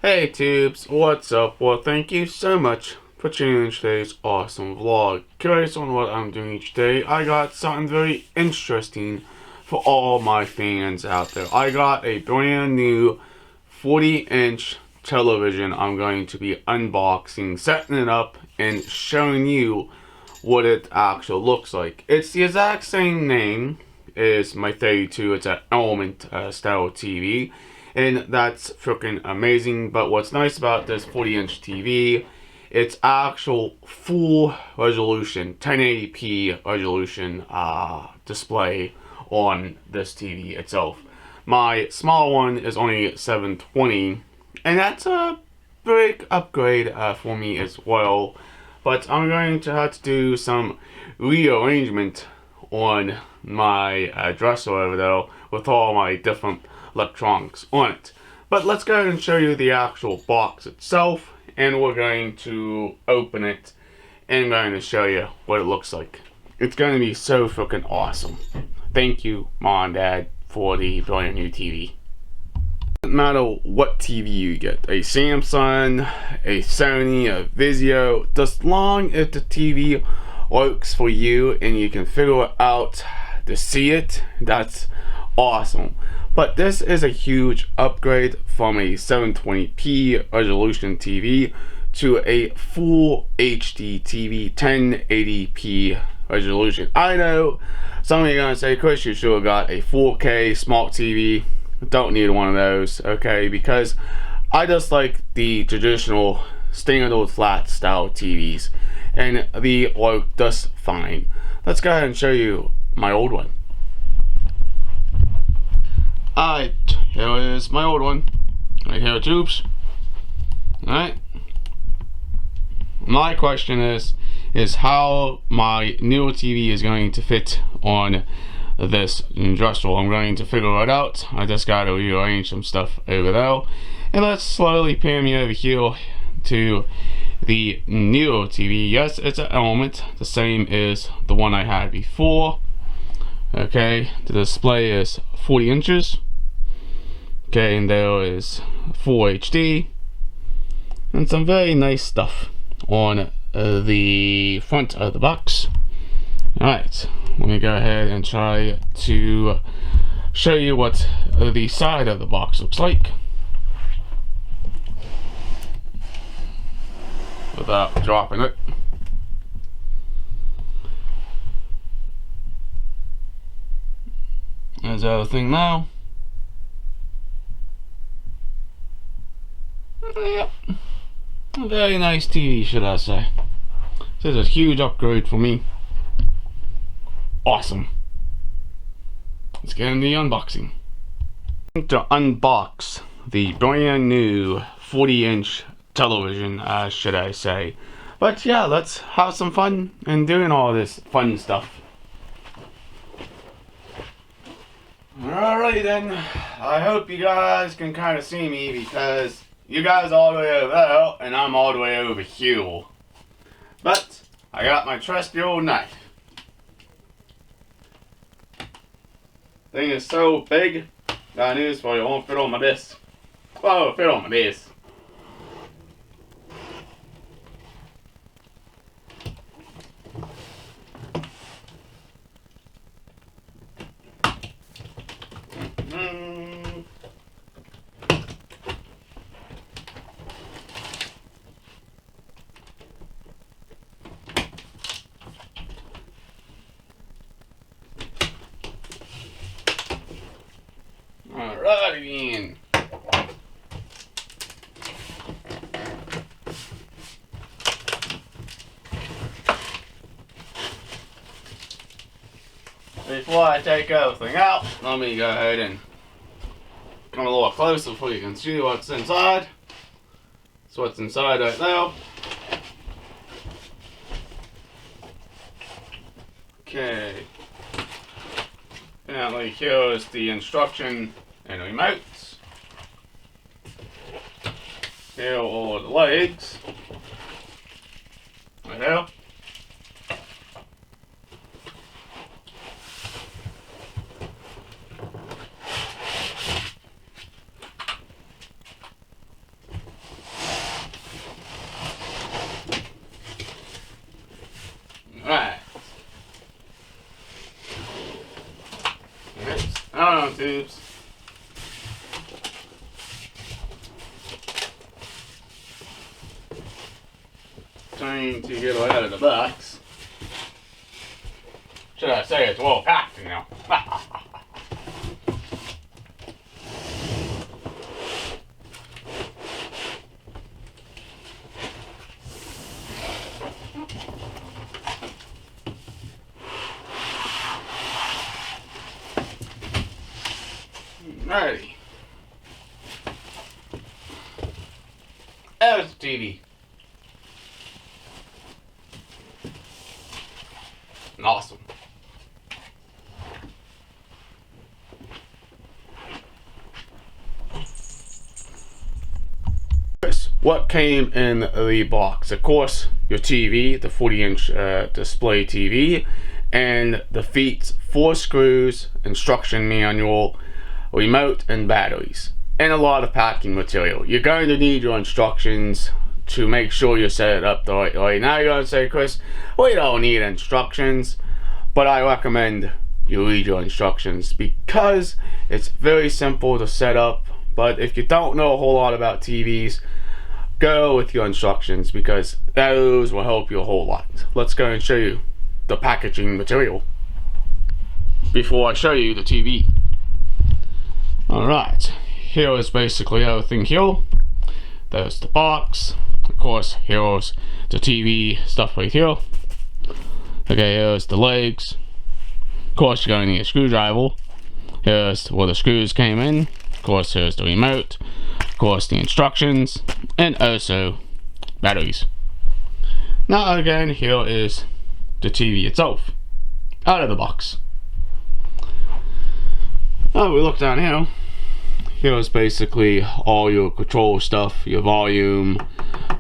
Hey tubes, what's up? Well, thank you so much for tuning in today's awesome vlog. Curious on what I'm doing each day, I got something very interesting for all my fans out there. I got a brand new 40-inch television I'm going to be unboxing, setting it up, and showing you what it actually looks like. It's the exact same name as my 32. It's an Element style TV, and that's freaking amazing. But what's nice about this 40-inch TV, it's actual full resolution 1080p resolution display on this TV itself. My small one is only 720, and that's a big upgrade for me as well. But I'm going to have to do some rearrangement on my dresser over there with all my different electronics on it. But let's go ahead and show you the actual box itself, and we're going to open it and I'm going to show you what it looks like. It's going to be so freaking awesome. Thank you, Mom and Dad, for the brand new TV. Doesn't matter what TV you get, a Samsung, a Sony, a Vizio, just long as the TV works for you and you can figure it out to see it, that's awesome. But this is a huge upgrade from a 720p resolution TV to a full HD TV 1080p resolution. I know some of you are going to say, Chris, you should have got a 4K smart TV. Don't need one of those, okay? Because I just like the traditional standard flat style TVs, and they work just fine. Let's go ahead and show you my old one. Alright, here is my old one. Right here, tubes. Alright. My question is how my newer TV is going to fit on this dresser. I'm going to figure it out. I just got to rearrange some stuff over there. And let's slowly pan me over here to the newer TV. Yes, it's an Element, the same as the one I had before. Okay, the display is 40 inches. Okay, and there is full HD. And some very nice stuff on the front of the box. Alright, let me go ahead and try to show you what the side of the box looks like without dropping it. There's the other thing now. Yep, a very nice TV, should I say. This is a huge upgrade for me. Awesome. Let's get into the unboxing. To unbox the brand new 40-inch television, should I say. But yeah, let's have some fun in doing all this fun stuff. Alrighty then, I hope you guys can kind of see me, because you guys are all the way over there and I'm all the way over here. But I got my trusty old knife. Thing is so big, got news for you, it won't fit on my disc. Well, it'll fit on my disc. Alrighty then. Before I take everything out, let me go ahead and come a little closer so you can see what's inside. That's what's inside right now. Okay. Apparently here is the instruction and remotes. Here are all the legs. Right here. tubes. Trying to get it out of the box. Should I say it's well packed, you know? Alrighty. There's the TV. Awesome. What came in the box? Of course, your TV, the 40-inch display TV, and the feet, 4 screws, instruction manual, remote, and batteries, and a lot of packing material. You're going to need your instructions to make sure you set it up the right way. Now you're going to say, Chris, we don't need instructions, but I recommend you read your instructions because it's very simple to set up. But if you don't know a whole lot about TVs, go with your instructions because those will help you a whole lot. Let's go and show you the packaging material before I show you the TV. Alright, here is basically everything here. There's the box. Of course, here's the TV stuff right here. Okay, here's the legs. Of course, you're going to need a screwdriver. Here's where the screws came in. Of course, here's the remote. Of course, the instructions. And also, batteries. Now again, here is the TV itself. Out of the box. Now we look down here. Here's basically all your control stuff, your volume,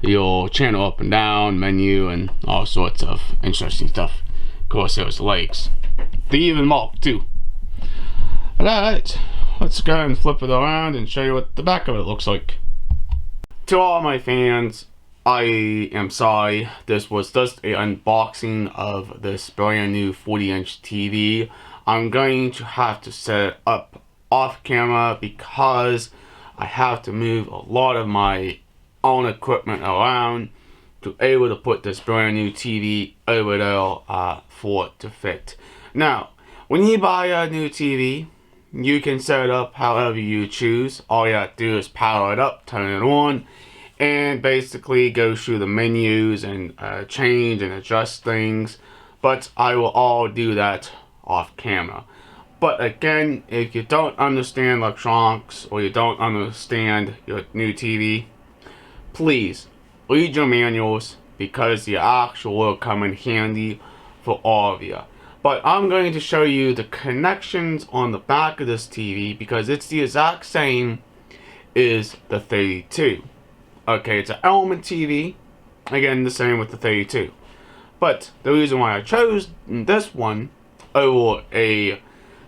your channel up and down, menu, and all sorts of interesting stuff. Of course, there's the legs. They even mark too. Alright, let's go and flip it around and show you what the back of it looks like. To all my fans, I am sorry. This was just an unboxing of this brand new 40-inch TV. I'm going to have to set it up off camera because I have to move a lot of my own equipment around to be able to put this brand new TV over there for it to fit. Now, when you buy a new TV, you can set it up however you choose. All you have to do is power it up, turn it on, and basically go through the menus and change and adjust things. But I will all do that off camera. But again, if you don't understand electronics or you don't understand your new TV, please read your manuals because the actual will come in handy for all of you. But I'm going to show you the connections on the back of this TV because it's the exact same as the 32. Okay, it's an Element TV. Again, the same with the 32. But the reason why I chose this one over a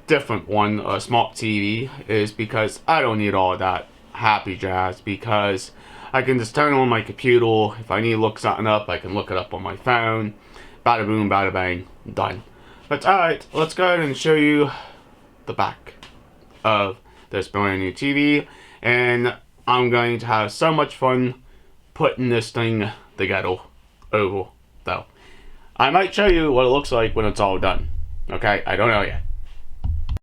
different one, a smart TV, is because I don't need all that happy jazz because I can just turn on my computer. If I need to look something up, I can look it up on my phone. Bada boom, bada bang, done. But alright, let's go ahead and show you the back of this brand new TV. And I'm going to have so much fun putting this thing together over though. I might show you what it looks like when it's all done. Okay, I don't know yet.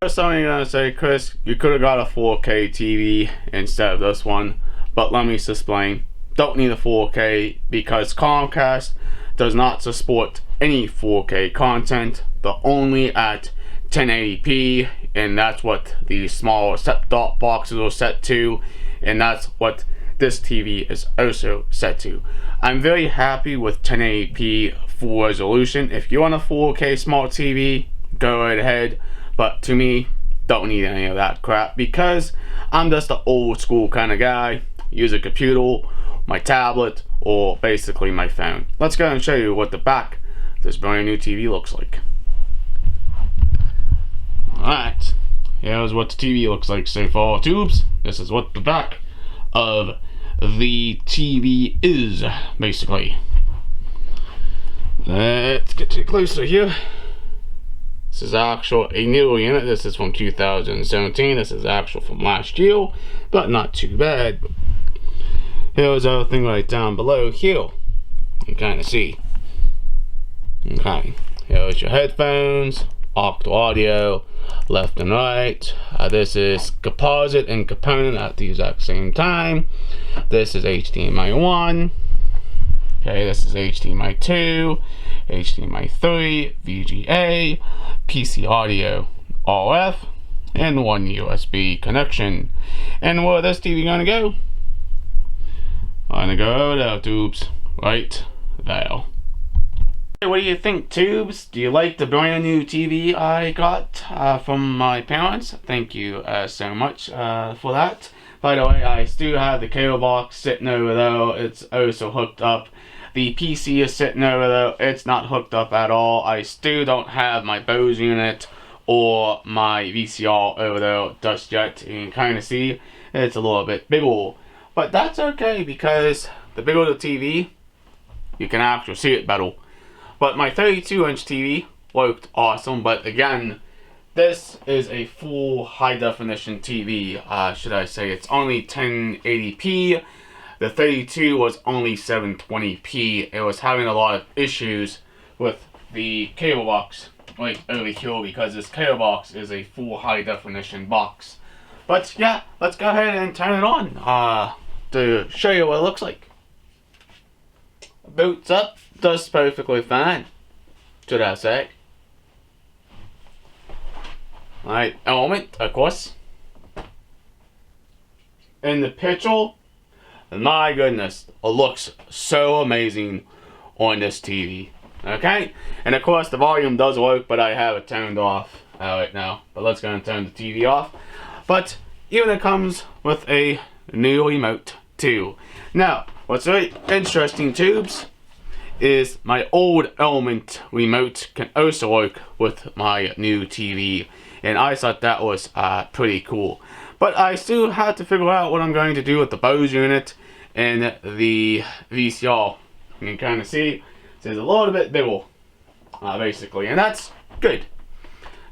First thing I'm gonna say, Chris, you could have got a 4K TV instead of this one, but let me explain. Don't need a 4K because Comcast does not support any 4K content, but only at 1080p, and that's what the smaller set-top boxes are set to, and that's what this TV is also set to. I'm very happy with 1080p full resolution. If you want a 4K smart TV, go right ahead. But to me, don't need any of that crap because I'm just an old school kind of guy. Use a computer, my tablet, or basically my phone. Let's go and show you what the back of this brand new TV looks like. Alright, here's what the TV looks like so far, tubes. This is what the back of the TV is, basically. Let's get closer here. This is actual a new unit. This is from 2017. This is actual from last year, but not too bad. Here's everything right down below here. You kind of see. Okay. Here's your headphones, octal audio, left and right. This is composite and component at the exact same time. This is HDMI 1. Okay, this is HDMI 2, HDMI 3, VGA, PC audio, RF, and one USB connection. And where this TV gonna go? Gonna go there, tubes, right there. Hey, what do you think, tubes? Do you like the brand new TV I got from my parents? Thank you so much for that. By the way, I still have the cable box sitting over there. It's also hooked up. The PC is sitting over there. It's not hooked up at all. I still don't have my Bose unit or my VCR over there just yet. You can kind of see it's a little bit bigger. But that's okay, because the bigger the TV, you can actually see it better. But my 32-inch TV worked awesome. But again, this is a full high-definition TV, should I say. It's only 1080p. The 32 was only 720p. It was having a lot of issues with the cable box right over here, because this cable box is a full high-definition box. But yeah, let's go ahead and turn it on to show you what it looks like. Boots up, does perfectly fine, should I say. Alright, element, of course. In the picture, my goodness, it looks so amazing on this TV. Okay? And of course, the volume does work, but I have it turned off right now. But let's go and turn the TV off. But even it comes with a new remote too. Now, what's really interesting, tubes, is my old Element remote can also work with my new TV. And I thought that was pretty cool. But I still have to figure out what I'm going to do with the Bose unit and the VCR. You can kind of see it's a little bit bigger, basically, and that's good.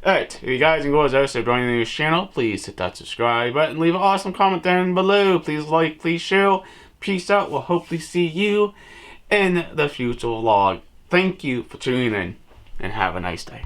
Alright, if you guys and girls are also joining this channel, please hit that subscribe button, leave an awesome comment down below. Please like, please share. Peace out. We'll hopefully see you in the future vlog. Thank you for tuning in, and have a nice day.